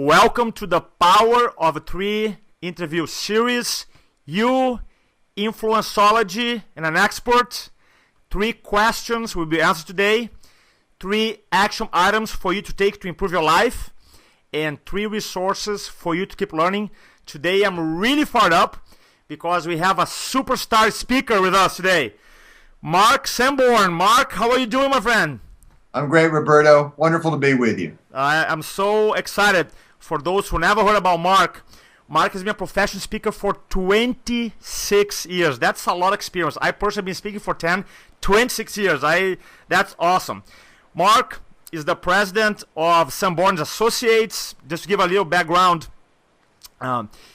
Welcome to the Power of Three interview series. You, InfluenceOlogy, and an expert. 3 questions will be answered today. 3 action items for you to take to improve your life. And 3 resources for you to keep learning. Today I'm really fired up because we have a superstar speaker with us today. Mark Sanborn. Mark, how are you doing, my friend? I'm great, Roberto. Wonderful to be with you. I'm so excited. For those who never heard about Mark, Mark has been a professional speaker for 26 years. That's a lot of experience. I personally have been speaking for 26 years. That's awesome. Mark is the president of Sanborn Associates. Just to give a little background,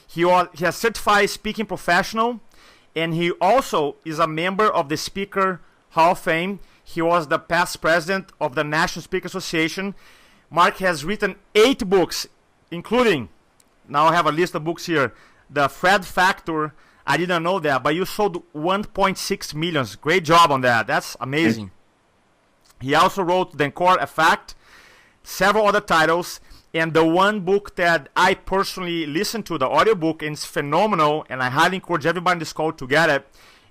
he has certified speaking professional, and he also is a member of the Speaker Hall of Fame. He was the past president of the National Speaker Association. Mark has written 8 books, including, now I have a list of books here, The Fred Factor. I didn't know that, but you sold 1.6 million. Great job on that. That's amazing. He also wrote The Encore Effect, several other titles, and the one book that I personally listened to, the audiobook, and it's phenomenal, and I highly encourage everybody in this call to get it,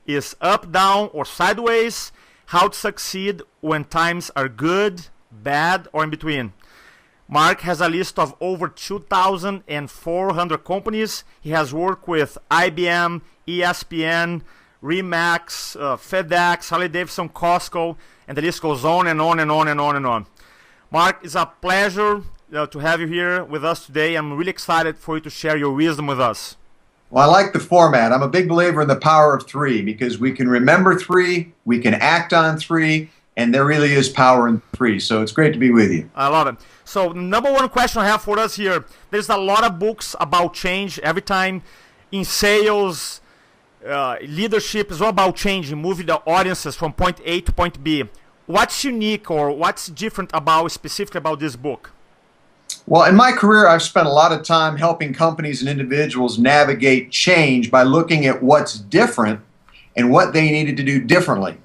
is Up, Down, or Sideways: How to Succeed When Times Are Good, Bad, or in Between. Mark has a list of over 2,400 companies. He has worked with IBM, ESPN, Remax, FedEx, Harley-Davidson, Costco, and the list goes on and on and on and on and on. Mark, it's a pleasure to have you here with us today. I'm really excited for you to share your wisdom with us. Well, I like the format. I'm a big believer in the power of 3 because we can remember 3, we can act on 3, and there really is power in 3. So it's great to be with you. I love it. So number one question I have for us here, there's a lot of books about change. Every time in sales, leadership is all about changing, moving the audiences from point A to point B. What's unique or what's different specifically about this book? Well, in my career, I've spent a lot of time helping companies and individuals navigate change by looking at what's different and what they needed to do differently.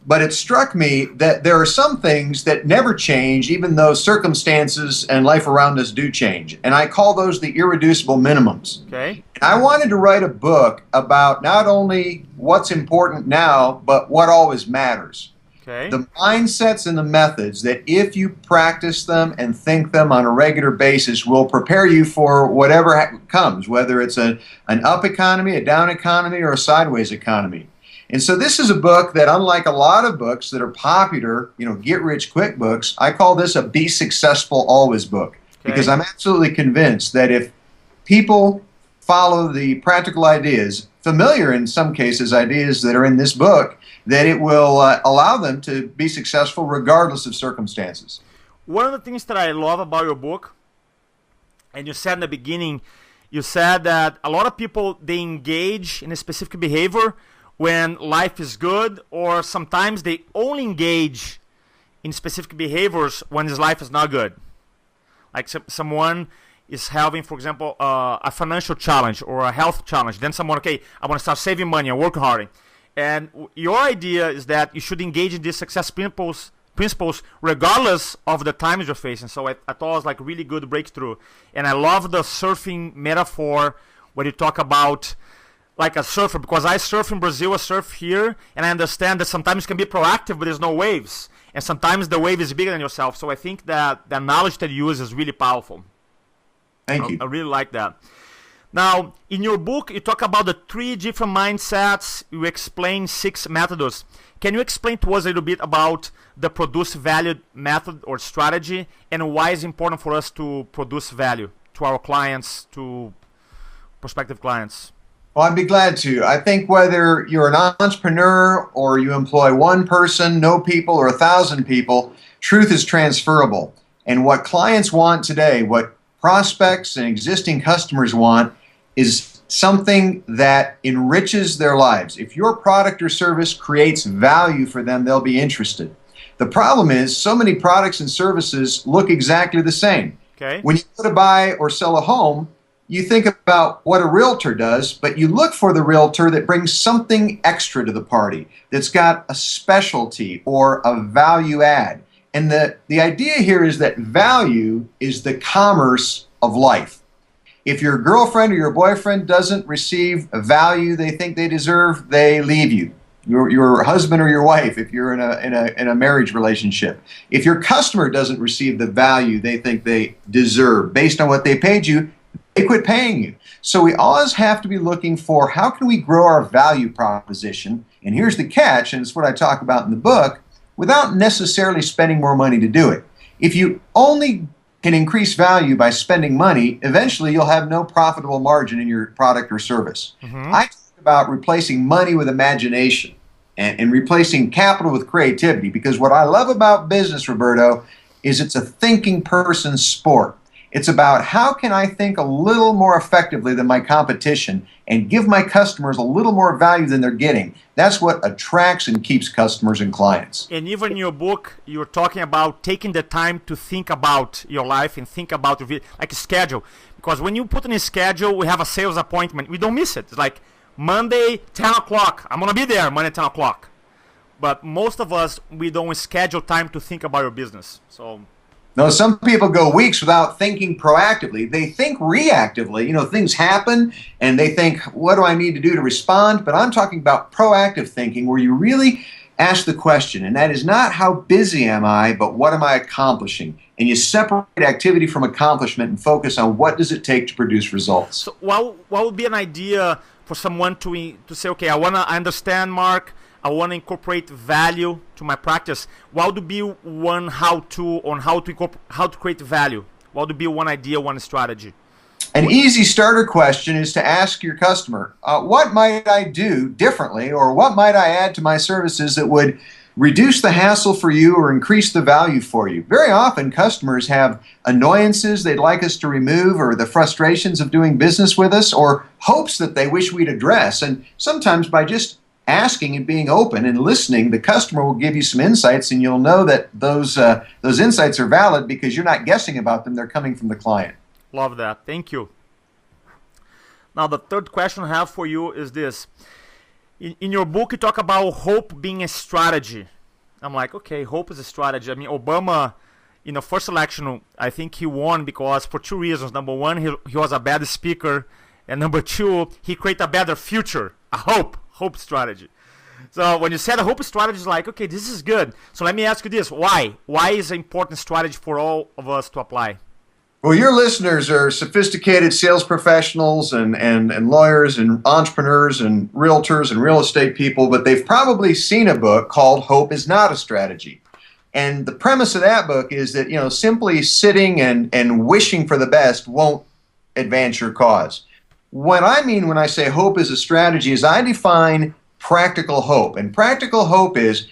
But it struck me that there are some things that never change, even though circumstances and life around us do change. And I call those the irreducible minimums. Okay. I wanted to write a book about not only what's important now, but what always matters. Okay. The mindsets and the methods that if you practice them and think them on a regular basis will prepare you for whatever comes, whether it's an up economy, a down economy, or a sideways economy. And so this is a book that, unlike a lot of books that are popular, get-rich-quick books, I call this a Be Successful Always book. Okay. Because I'm absolutely convinced that if people follow the practical ideas, familiar in some cases ideas that are in this book, that it will allow them to be successful regardless of circumstances. One of the things that I love about your book, and you said in the beginning, you said that a lot of people, they engage in a specific behavior when life is good, or sometimes they only engage in specific behaviors when his life is not good. Like someone is having, for example, a financial challenge or a health challenge. Then someone, okay, I want to start saving money and work hard. And your idea is that you should engage in these success principles regardless of the times you're facing. So I thought it was like really good breakthrough. And I love the surfing metaphor where you talk about like a surfer, because I surf in Brazil, I surf here, and I understand that sometimes you can be proactive, but there's no waves. And sometimes the wave is bigger than yourself. So I think that the knowledge that you use is really powerful. Thank you. I really like that. Now, in your book, you talk about the 3 different mindsets. You explain 6 methods. Can you explain to us a little bit about the produce value method or strategy, and why it's important for us to produce value to our clients, to prospective clients? Well, I'd be glad to. I think whether you're an entrepreneur or you employ 1 person, no people, or 1,000 people, truth is transferable. And what clients want today, what prospects and existing customers want, is something that enriches their lives. If your product or service creates value for them, they'll be interested. The problem is so many products and services look exactly the same. Okay. When you go to buy or sell a home, you think about what a realtor does, but you look for the realtor that brings something extra to the party, that's got a specialty or a value add. And the idea here is that value is the commerce of life. If your girlfriend or your boyfriend doesn't receive a value they think they deserve, they leave you. Your husband or your wife, if you're in a marriage relationship. If your customer doesn't receive the value they think they deserve based on what they paid you, they quit paying you. So we always have to be looking for how can we grow our value proposition, and here's the catch, and it's what I talk about in the book, without necessarily spending more money to do it. If you only can increase value by spending money, eventually you'll have no profitable margin in your product or service. I talk about replacing money with imagination and replacing capital with creativity, because what I love about business, Roberto, is it's a thinking person's sport. It's about how can I think a little more effectively than my competition and give my customers a little more value than they're getting. That's what attracts and keeps customers and clients. And even in your book, you're talking about taking the time to think about your life and think about like a schedule. Because when you put in a schedule, we have a sales appointment, we don't miss it. It's like Monday, 10 o'clock. I'm going to be there Monday, 10 o'clock. But most of us, we don't schedule time to think about your business. So... No, some people go weeks without thinking proactively. They think reactively. You know, things happen and they think, what do I need to do to respond? But I'm talking about proactive thinking, where you really ask the question, and that is not how busy am I, but what am I accomplishing? And you separate activity from accomplishment and focus on what does it take to produce results. So what would be an idea for someone to say, okay, I understand, Mark, I want to incorporate value to my practice. What would be one how-to on how to create value? What would be one idea, one strategy? An easy starter question is to ask your customer, what might I do differently, or what might I add to my services that would reduce the hassle for you or increase the value for you? Very often customers have annoyances they'd like us to remove, or the frustrations of doing business with us, or hopes that they wish we'd address. And sometimes by just asking and being open and listening, the customer will give you some insights, and you'll know that those insights are valid because you're not guessing about them. They're coming from the client. Love that. Thank you. Now, the third question I have for you is this. In your book, you talk about hope being a strategy. I'm like, okay, hope is a strategy. I mean, Obama, in the first election, I think he won because for two reasons. Number one, he was a bad speaker. And number two, he created a better future, a hope strategy. So when you said a hope strategy, it's like, okay, this is good. So let me ask you this. Why? Why is it an important strategy for all of us to apply? Well, your listeners are sophisticated sales professionals and lawyers and entrepreneurs and realtors and real estate people, but they've probably seen a book called Hope is Not a Strategy. And the premise of that book is that, simply sitting and wishing for the best won't advance your cause. What I mean when I say hope is a strategy is I define practical hope. And practical hope is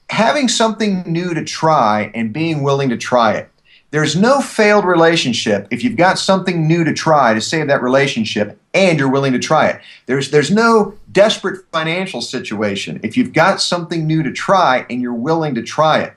having something new to try and being willing to try it. There's no failed relationship if you've got something new to try to save that relationship and you're willing to try it. There's no desperate financial situation if you've got something new to try and you're willing to try it.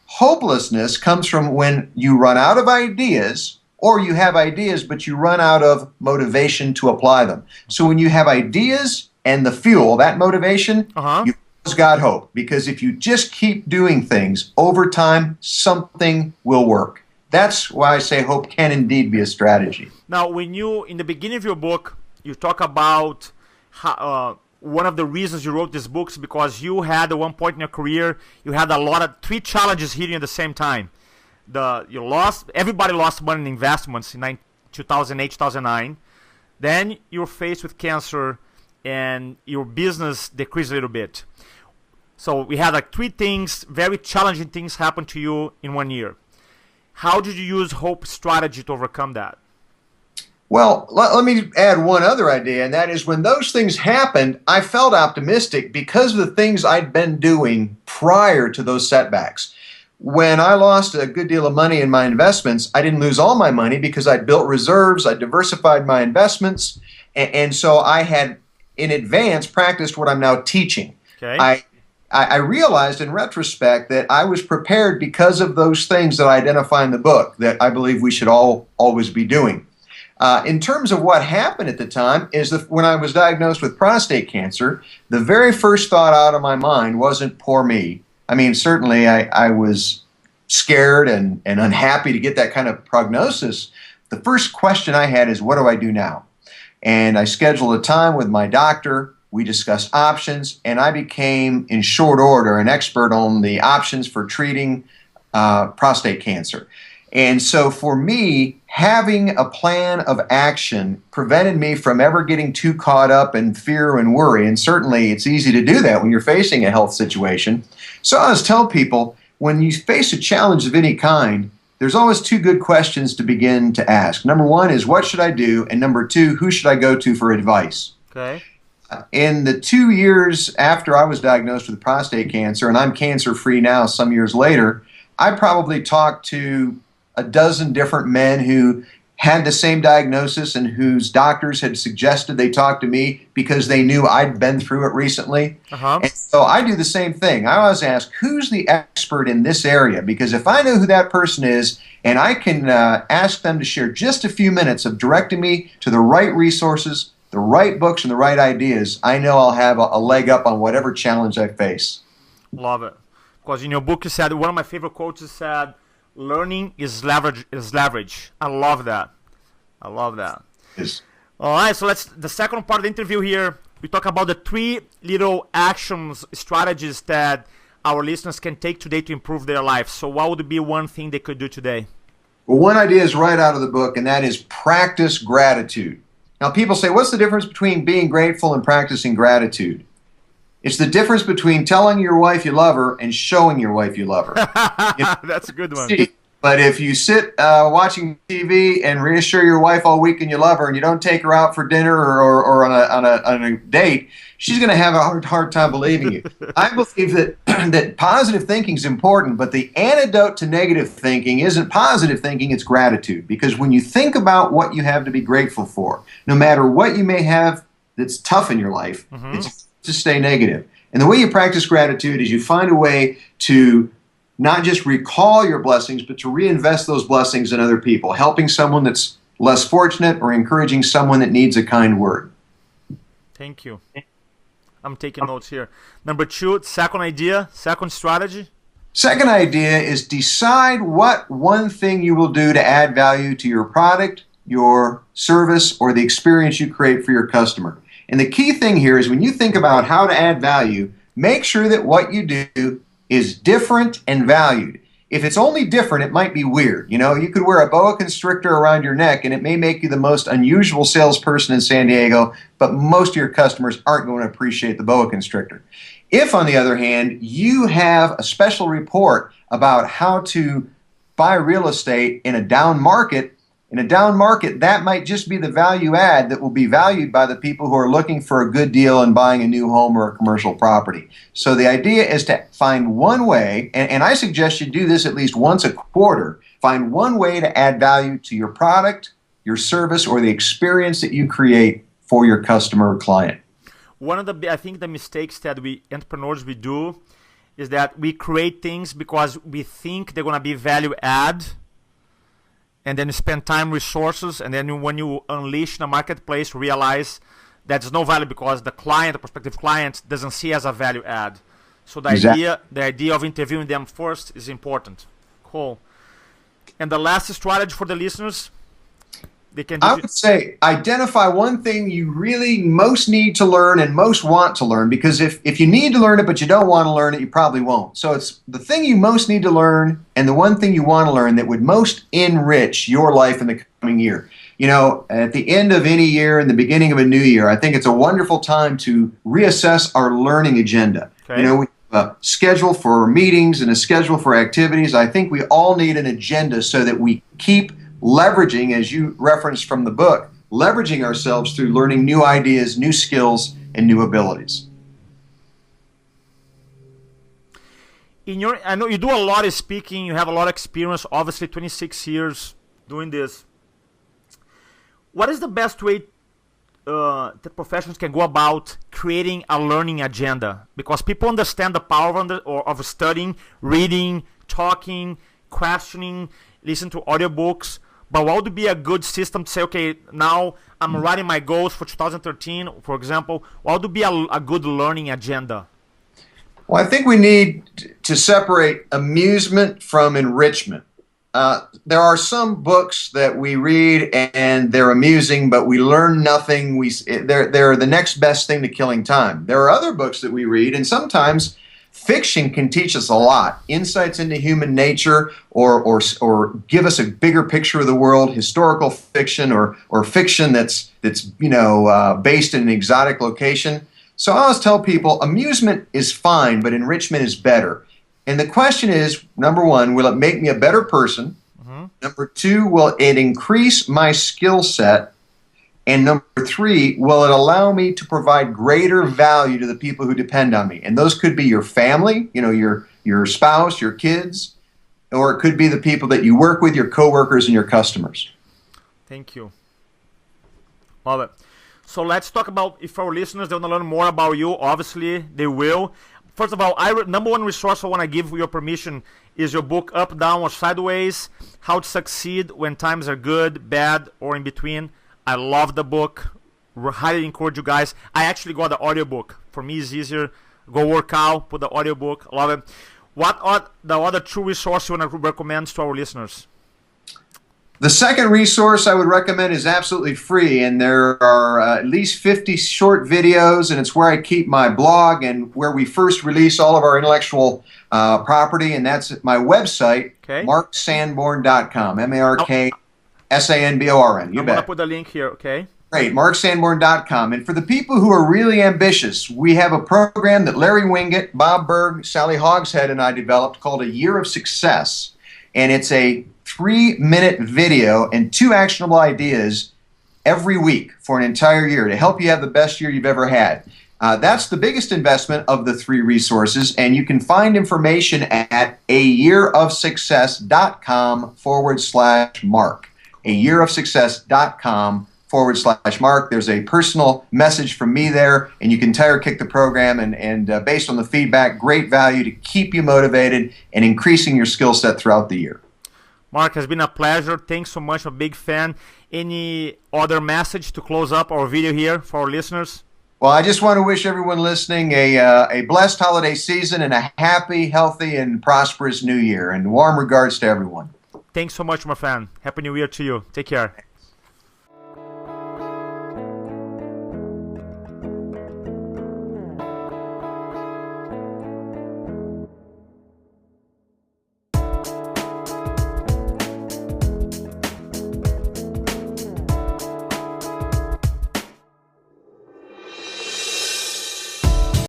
Hopelessness comes from when you run out of ideas, or you have ideas but you run out of motivation to apply them. So when you have ideas and the fuel, that motivation, you've always got hope. Because if you just keep doing things, over time, something will work. That's why I say hope can indeed be a strategy. Now, when you, in the beginning of your book, you talk about how, one of the reasons you wrote this book is because you had at one point in your career, you had three challenges hitting at the same time. Everybody lost money in investments in 2008, 2009. Then you were faced with cancer and your business decreased a little bit. So we had like three things, very challenging things happen to you in 1 year. How did you use hope strategy to overcome that? Well, let me add one other idea, and that is when those things happened, I felt optimistic because of the things I'd been doing prior to those setbacks. When I lost a good deal of money in my investments, I didn't lose all my money because I'd built reserves, I diversified my investments, and so I had in advance practiced what I'm now teaching. Okay. I realized in retrospect that I was prepared because of those things that I identify in the book that I believe we should always be doing. In terms of what happened at the time is that when I was diagnosed with prostate cancer, the very first thought out of my mind wasn't poor me. I mean, certainly I was scared and unhappy to get that kind of prognosis, the first question I had is, what do I do now? And I scheduled a time with my doctor. We discussed options, and I became, in short order, an expert on the options for treating prostate cancer. And so for me, having a plan of action prevented me from ever getting too caught up in fear and worry. And certainly it's easy to do that when you're facing a health situation. So I always tell people, when you face a challenge of any kind, there's always two good questions to begin to ask. Number one is, what should I do? And number two, who should I go to for advice? Okay. In the 2 years after I was diagnosed with prostate cancer, and I'm cancer-free now some years later, I probably talked to a dozen different men who had the same diagnosis and whose doctors had suggested they talk to me because they knew I'd been through it recently. And so I do the same thing. I always ask, who's the expert in this area? Because if I know who that person is, and I can ask them to share just a few minutes of directing me to the right resources, the right books, and the right ideas, I know I'll have a leg up on whatever challenge I face. Love it. Because in your book you said, one of my favorite quotes is said, learning is leverage. I love that. I love that. Yes. All right, so the second part of the interview here, we talk about the 3 little actions, strategies that our listeners can take today to improve their life. So what would be one thing they could do today? Well, one idea is right out of the book, and that is practice gratitude. Now, people say, what's the difference between being grateful and practicing gratitude? It's the difference between telling your wife you love her and showing your wife you love her. That's a good one. But if you sit watching TV and reassure your wife all week and you love her, and you don't take her out for dinner or on a date, she's going to have a hard time believing you. I believe that positive thinking is important, but the antidote to negative thinking isn't positive thinking, it's gratitude. Because when you think about what you have to be grateful for, no matter what you may have that's tough in your life, it's to stay negative. And the way you practice gratitude is you find a way to not just recall your blessings, but to reinvest those blessings in other people, helping someone that's less fortunate or encouraging someone that needs a kind word. Thank you. I'm taking notes here. Number 2, second idea, second strategy. Second idea is decide what one thing you will do to add value to your product, your service, or the experience you create for your customer. And the key thing here is when you think about how to add value, make sure that what you do is different and valued. If it's only different, it might be weird. You know, you could wear a boa constrictor around your neck and it may make you the most unusual salesperson in San Diego, but most of your customers aren't going to appreciate the boa constrictor. If, on the other hand, you have a special report about how to buy real estate in a down market, that might just be the value add that will be valued by the people who are looking for a good deal and buying a new home or a commercial property. So the idea is to find one way, and I suggest you do this at least once a quarter, find one way to add value to your product, your service, or the experience that you create for your customer or client. One of the, I think, the mistakes that we entrepreneurs we do is that we create things because we think they're going to be value add, and then you spend time, resources, and then when you unleash in the marketplace, realize that there's no value because the client, the prospective client, doesn't see as a value add. So the idea of interviewing them first is important. Cool. And the last strategy for the listeners, they can do. I would say identify one thing you really most need to learn and most want to learn, because if you need to learn it but you don't want to learn it, you probably won't. So it's the thing you most need to learn and the one thing you want to learn that would most enrich your life in the coming year. You know, at the end of any year and the beginning of a new year, I think it's a wonderful time to reassess our learning agenda. Okay. You know, we have a schedule for meetings and a schedule for activities. I think we all need an agenda so that we keep leveraging, as you referenced from the book, leveraging ourselves through learning new ideas, new skills, and new abilities. I know you do a lot of speaking, you have a lot of experience, obviously 26 years doing this. What is the best way that professionals can go about creating a learning agenda? Because people understand the power of studying, reading, talking, questioning, listen to audiobooks. But what would be a good system to say, okay, now I'm writing my goals for 2013, for example. What would be a good learning agenda? Well, I think we need to separate amusement from enrichment. There are some books that we read and they're amusing, but we learn nothing. They're the next best thing to killing time. There are other books that we read, and sometimes fiction can teach us a lot, insights into human nature, or give us a bigger picture of the world. Historical fiction or fiction that's based in an exotic location. So I always tell people amusement is fine, but enrichment is better. And the question is, number one, will it make me a better person? Mm-hmm. Number two, will it increase my skill set? And number three, will it allow me to provide greater value to the people who depend on me? And those could be your family, your spouse, your kids, or it could be the people that you work with, your coworkers and your customers. Thank you. Love it. So let's talk about, if our listeners they want to learn more about you, obviously they will. First of all, number one resource I want to give your permission is your book, Up, Down, or Sideways, How to Succeed When Times Are Good, Bad, or In Between. I love the book. Highly encourage you guys. I actually got the audiobook. For me, it's easier. Go work out, put the audiobook. Love it. What are the other two resources you want to recommend to our listeners? The second resource I would recommend is absolutely free, and there are at least 50 short videos, and it's where I keep my blog and where we first release all of our intellectual property, and that's at my website, marksanborn.com, MarkSanborn. You bet. I'm going to put the link here, okay? Great, marksanborn.com. And for the people who are really ambitious, we have a program that Larry Winget, Bob Berg, Sally Hogshead, and I developed called A Year of Success, and it's a 3-minute video and 2 actionable ideas every week for an entire year to help you have the best year you've ever had. That's the biggest investment of the 3 resources, and you can find information at ayearofsuccess.com/mark. ayearofsuccess.com/mark. There's a personal message from me there, and you can tire kick the program, and based on the feedback, great value to keep you motivated and increasing your skill set throughout the year. Mark, has been a pleasure. Thanks so much. I'm a big fan. Any other message to close up our video here for our listeners? Well, I just want to wish everyone listening a blessed holiday season and a happy, healthy, and prosperous new year. And warm regards to everyone. Thanks so much, my friend. Happy New Year to you. Take care.